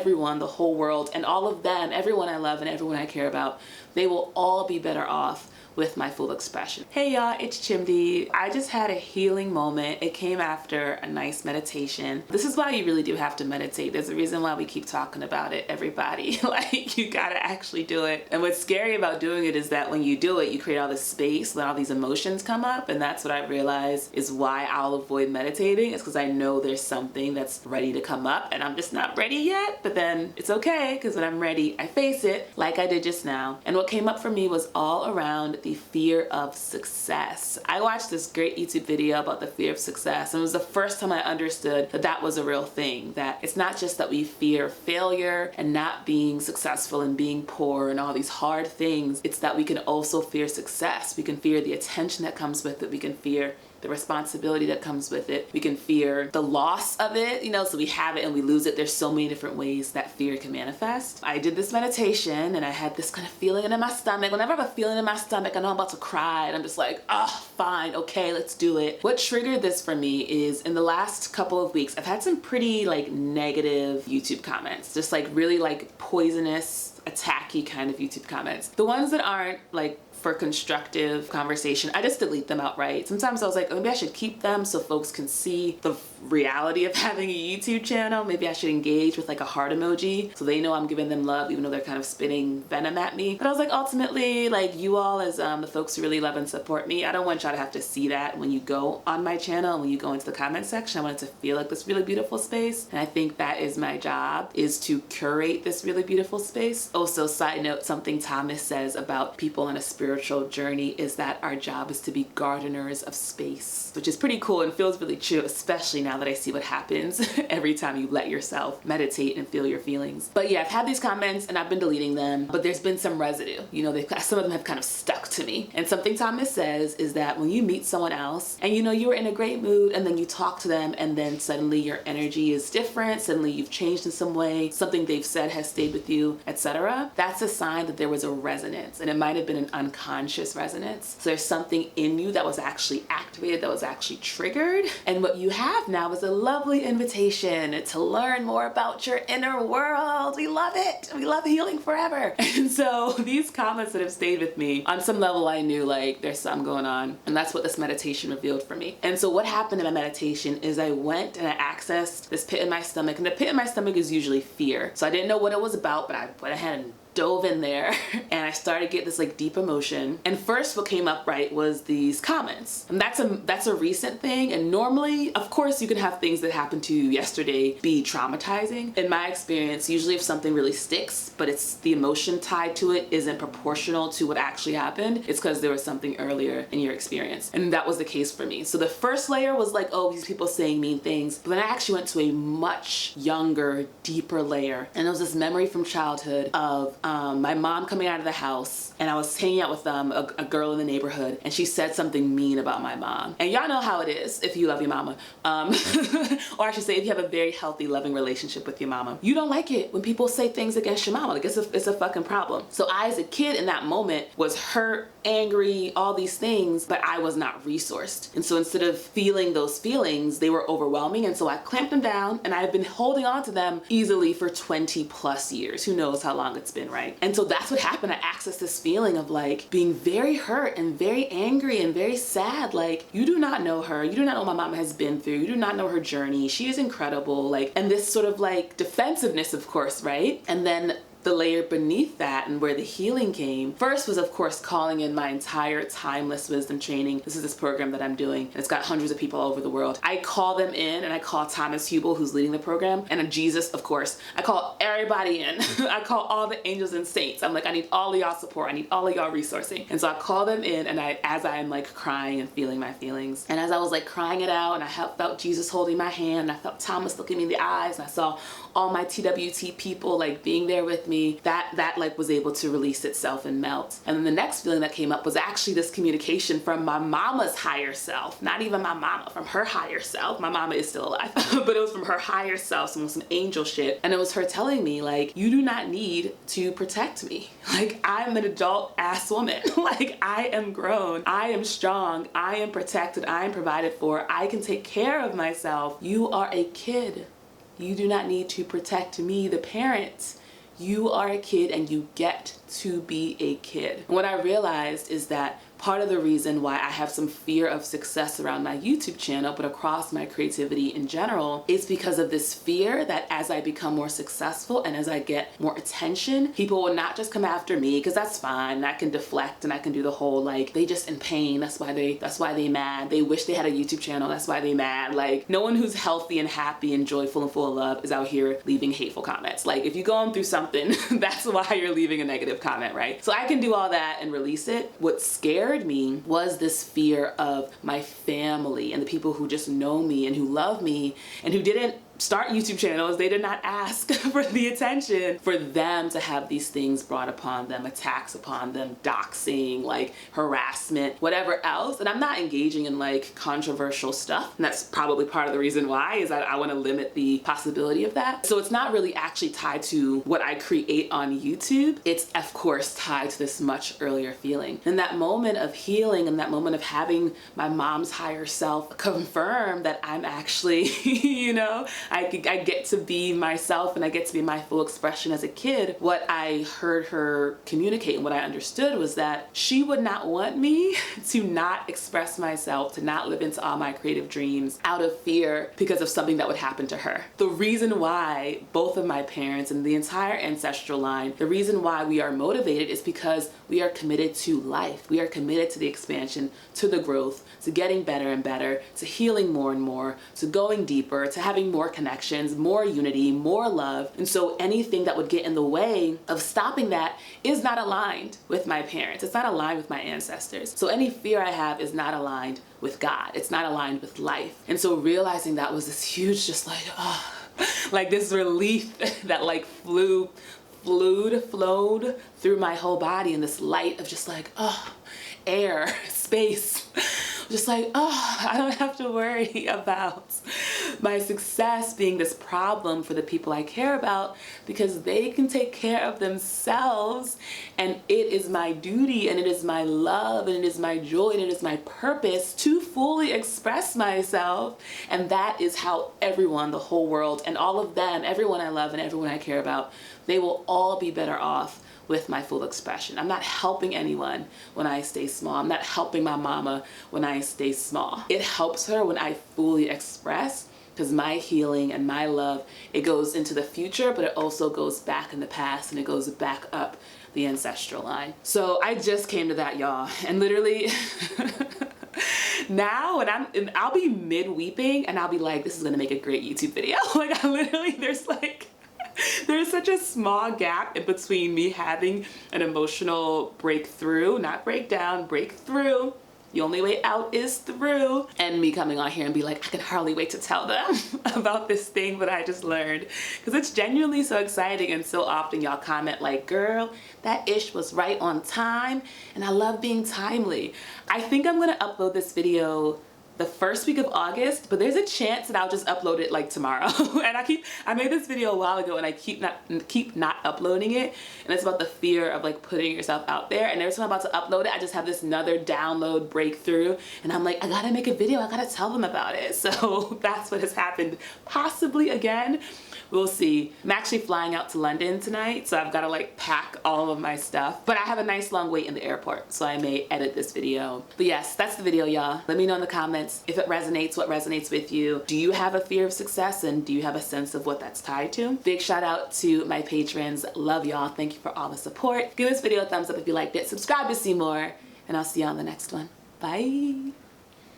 everyone, the whole world, and all of them, everyone I love and everyone I care about, they will all be better off with my full expression. Hey y'all, it's Chimdi. I just had a healing moment. It came after a nice meditation. This is why you really do have to meditate. There's a reason why we keep talking about it, everybody. Like, you gotta actually do it. And what's scary about doing it is that when you do it, you create all this space, let all these emotions come up, and that's what I realized is why I'll avoid meditating. It's because I know there's something that's ready to come up and I'm just not ready yet, but then it's okay, because when I'm ready, I face it like I did just now. And what came up for me was all around the fear of success. I watched this great YouTube video about the fear of success, and it was the first time I understood that that was a real thing, that it's not just that we fear failure and not being successful and being poor and all these hard things, it's that we can also fear success. We can fear the attention that comes with it. We can fear the responsibility that comes with it. We can fear the loss of it, you know, so we have it and we lose it. There's so many different ways that fear can manifest. I did this meditation and I had this kind of feeling in my stomach. Whenever I have a feeling in my stomach, I know I'm about to cry and I'm just like, oh, fine, okay, let's do it. What triggered this for me is in the last couple of weeks, I've had some pretty like negative YouTube comments, just like really like poisonous, attacky kind of YouTube comments. The ones that aren't like for constructive conversation, I just delete them outright. Sometimes I was like, oh, maybe I should keep them so folks can see the reality of having a YouTube channel. Maybe I should engage with like a heart emoji so they know I'm giving them love even though they're kind of spitting venom at me. But I was like, ultimately, like you all as the folks who really love and support me, I don't want y'all to have to see that when you go on my channel, when you go into the comment section. I want it to feel like this really beautiful space. And I think that is my job, is to curate this really beautiful space. Also, side note, something Thomas says about people on a spiritual journey is that our job is to be gardeners of space, which is pretty cool and feels really true, especially now that I see what happens every time you let yourself meditate and feel your feelings. But yeah, I've had these comments and I've been deleting them, but there's been some residue. You know, some of them have kind of stuck to me. And something Thomas says is that when you meet someone else and you know you were in a great mood and then you talk to them and then suddenly your energy is different, suddenly you've changed in some way, something they've said has stayed with you, etc., that's a sign that there was a resonance, and it might have been an unconscious resonance. So there's something in you that was actually activated, that was actually triggered. And what you have now is a lovely invitation to learn more about your inner world. We love it. We love healing forever. And so these comments that have stayed with me, on some level I knew like there's something going on, and that's what this meditation revealed for me. And so what happened in my meditation is I went and I accessed this pit in my stomach, and the pit in my stomach is usually fear. So I didn't know what it was about, but I went ahead and dove in there and I started to get this like deep emotion. And first what came up, right, was these comments. And that's a recent thing. And normally, of course, you can have things that happened to you yesterday be traumatizing. In my experience, usually if something really sticks, but it's the emotion tied to it isn't proportional to what actually happened, it's because there was something earlier in your experience. And that was the case for me. So the first layer was like, oh, these people saying mean things. But then I actually went to a much younger, deeper layer. And it was this memory from childhood of my mom coming out of the house, and I was hanging out with a girl in the neighborhood, and she said something mean about my mom. And y'all know how it is if you love your mama. Or I should say, if you have a very healthy, loving relationship with your mama. You don't like it when people say things against your mama. Like it's a fucking problem. So I, as a kid in that moment, was hurt, angry, all these things, but I was not resourced. And so instead of feeling those feelings, they were overwhelming. And so I clamped them down, and I've been holding on to them easily for 20 plus years. Who knows how long it's been, right? And so that's what happened. I accessed this feeling of like being very hurt and very angry and very sad. Like, you do not know her. You do not know what my mom has been through. You do not know her journey. She is incredible. Like, and this sort of like defensiveness, of course, right? And then the layer beneath that, and where the healing came first, was of course calling in my entire timeless wisdom training. This is this program that I'm doing, and it's got hundreds of people all over the world. I call them in, and I call Thomas Hubel, who's leading the program, and Jesus, of course. I call everybody in. I call all the angels and saints. I'm like, I need all of y'all support. I need all of y'all resourcing. And so I call them in, and as I'm like crying and feeling my feelings, and as I was like crying it out, and I felt Jesus holding my hand, and I felt Thomas looking me in the eyes, and I saw all my TWT people like being there with me, that like was able to release itself and melt. And then the next feeling that came up was actually this communication from my mama's higher self. Not even my mama, from her higher self. My mama is still alive, but it was from her higher self, some angel shit. And it was her telling me like, you do not need to protect me. Like, I'm an adult ass woman. Like, I am grown, I am strong, I am protected, I am provided for, I can take care of myself. You are a kid. You do not need to protect me, the parent. You are a kid and you get to be a kid. And what I realized is that part of the reason why I have some fear of success around my YouTube channel, but across my creativity in general, is because of this fear that as I become more successful and as I get more attention, people will not just come after me, because that's fine. I can deflect and I can do the whole like, they just in pain, that's why they mad. They wish they had a YouTube channel, that's why they mad. Like, no one who's healthy and happy and joyful and full of love is out here leaving hateful comments. Like, if you're going through something, that's why you're leaving a negative comment, right? So I can do all that and release it. What scared me was this fear of my family and the people who just know me and who love me and who didn't start YouTube channels. They did not ask for the attention, for them to have these things brought upon them, attacks upon them, doxing, like harassment, whatever else. And I'm not engaging in like controversial stuff. And that's probably part of the reason why, is that I want to limit the possibility of that. So it's not really actually tied to what I create on YouTube. It's of course tied to this much earlier feeling. And that moment of healing and that moment of having my mom's higher self confirm that I'm actually, you know, I get to be myself and I get to be my full expression as a kid. What I heard her communicate and what I understood was that she would not want me to not express myself, to not live into all my creative dreams out of fear because of something that would happen to her. The reason why both of my parents and the entire ancestral line, the reason why we are motivated is because we are committed to life. We are committed to the expansion, to the growth, to getting better and better, to healing more and more, to going deeper, to having more connections, more unity, more love. And so anything that would get in the way of stopping that is not aligned with my parents. It's not aligned with my ancestors. So any fear I have is not aligned with God. It's not aligned with life. And so realizing that was this huge, just like, oh, like this relief that like flowed through my whole body, in this light of just like, oh, air, space. Just like, oh, I don't have to worry about my success being this problem for the people I care about, because they can take care of themselves. And it is my duty and it is my love and it is my joy and it is my purpose to fully express myself. And that is how everyone, the whole world, and all of them, everyone I love and everyone I care about, they will all be better off with my full expression. I'm not helping anyone when I stay small. I'm not helping my mama when I stay small. It helps her when I fully express, because my healing and my love, it goes into the future, but it also goes back in the past and it goes back up the ancestral line. So I just came to that, y'all, and literally now when I'll be mid weeping and I'll be like, this is gonna make a great YouTube video. Like I literally, there's such a small gap in between me having an emotional breakthrough, not breakdown, breakthrough. The only way out is through. And me coming on here and be like, I can hardly wait to tell them about this thing that I just learned. Because it's genuinely so exciting, and so often y'all comment like, girl, that ish was right on time. And I love being timely. I think I'm gonna upload this video the first week of August, but there's a chance that I'll just upload it like tomorrow. And I made this video a while ago and I keep not uploading it. And it's about the fear of like putting yourself out there. And every time I'm about to upload it, I just have this another download breakthrough. And I'm like, I gotta make a video, I gotta tell them about it. So that's what has happened, possibly again. We'll see. I'm actually flying out to London tonight, so I've got to like pack all of my stuff. But I have a nice long wait in the airport, so I may edit this video. But yes, that's the video, y'all. Let me know in the comments if it resonates, what resonates with you. Do you have a fear of success, and do you have a sense of what that's tied to? Big shout out to my patrons. Love y'all. Thank you for all the support. Give this video a thumbs up if you liked it. Subscribe to see more, and I'll see you on the next one. Bye.